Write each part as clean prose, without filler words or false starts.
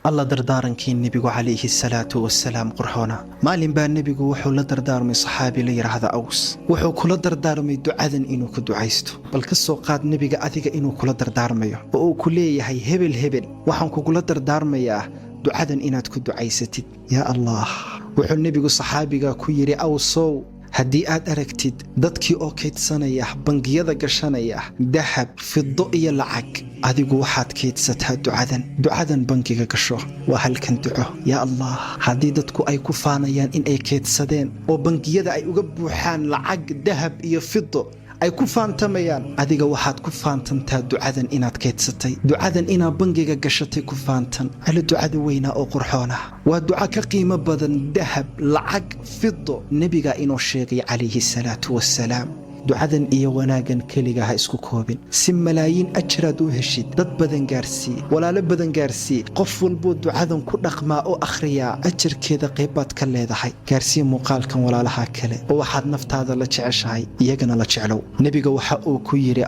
الله دردارن كي النبي عليه الصلاة والسلام قرحونا مالين بان النبي وحو لدردار من صحابي لي هذا أوس وحو كل دردار من دعاء إنو كدعايستو بل كسو قاد نبي أذيك إنو كل دردار ميو وأو كلية هي هبل وحن كل دردار مياه دعاء إنات كدعايستي يا الله وحو النبي صحابي كيري أوسو haddii aad aragtid dadkii oo kaydsanaya bangiyada gashanaya dahab fiddo iyo lacag adigu waxaad kaydsataa ducadan bangiga gasho waa halkan duco ya Allah haddii dadku ay ku faanayaan in ay kaydsadeen oo bangiyada ay uga buuxaan lacag dahab iyo fiddo ay ku faantamayaan adiga waxaad ku faantantaa ducadan inaad kaydsatay ducadan inaad bangiga gashatay ku faantan ala ducada weyna oo qurxoona waa duca ka qiimo badan dahab lacag fiddo nabiga inoo sheegay calayhi salaatu wassalaam ducadan iyo wanaagan kaliya ha isku koobin si malaayiin ajraad u heshid dad badan gaarsii walaalo badan gaarsii qof walbo ducadan ku dhaqmaa oo akhriya ajirkeeda qaybaad ka leedahay gaarsii muuqaalkan walaalaha kale oo waxaad naftaada la jeceshahay iyagana la jeclow nabiga waxa uu ku yiri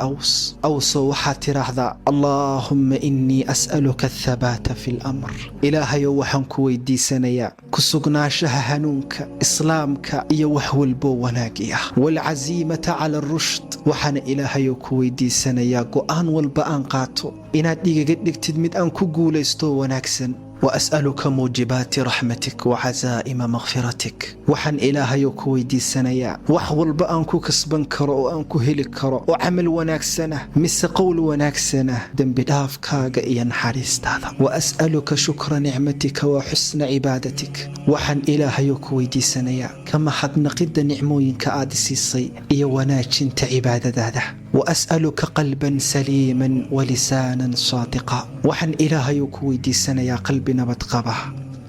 awso waxaad tiraahdaa allahumma inni as'aluka athabata fil amr ilaahayo waxaan ku weydiisanayaa ku sugnaanshaha hanuunka islaamka iyo wax walbo wanaagiya wal azimata على الرشد وحنا إلهي كويدي سنة يا قوان والبآن قاتو إنا ديغا ديكتد مد أن كوغوليستو وناكسن وأسألك موجبات رحمتك وعزائم مغفرتك وحن إلهي كويدي سنة يا وحول بآن كسبن كرو وأن كهلك كرو وعمل وناكسنة مس قول وناكسنة دم بداف كاغا ينحرس هذا وأسألك شكر نعمتك وحسن عبادتك وحن إلهي كويدي سنة يا كما حد نقد نعموين كآدسي الصي إيا وناجن عبادة هذا وأسألك قلبا سليما ولسانا صادقا وحن إلهي كويدي سنة يا قلبنا بتقبه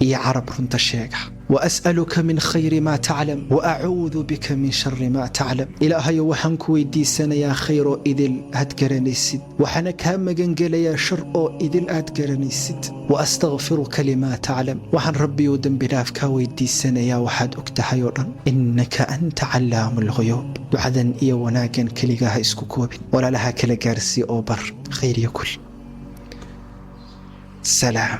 يا عرب رنت الشيقة وأسألك من خير ما تعلم وأعوذ بك من شر ما تعلم إلهي وحن كويدي سنة يا خير إذل هتقرنيسد وحن كام جنجل يا شر إذل هتقرنيسد وأستغفرك لما تعلم وحن ربي ودم بلاف كويدي سنة يا وحد أكتحيورا إنك أنت علام الغيوب دعاً إيا وناقن كليقاها إسكو كوبين ولا لها كلا قارسي أوبر خير يكل سلام.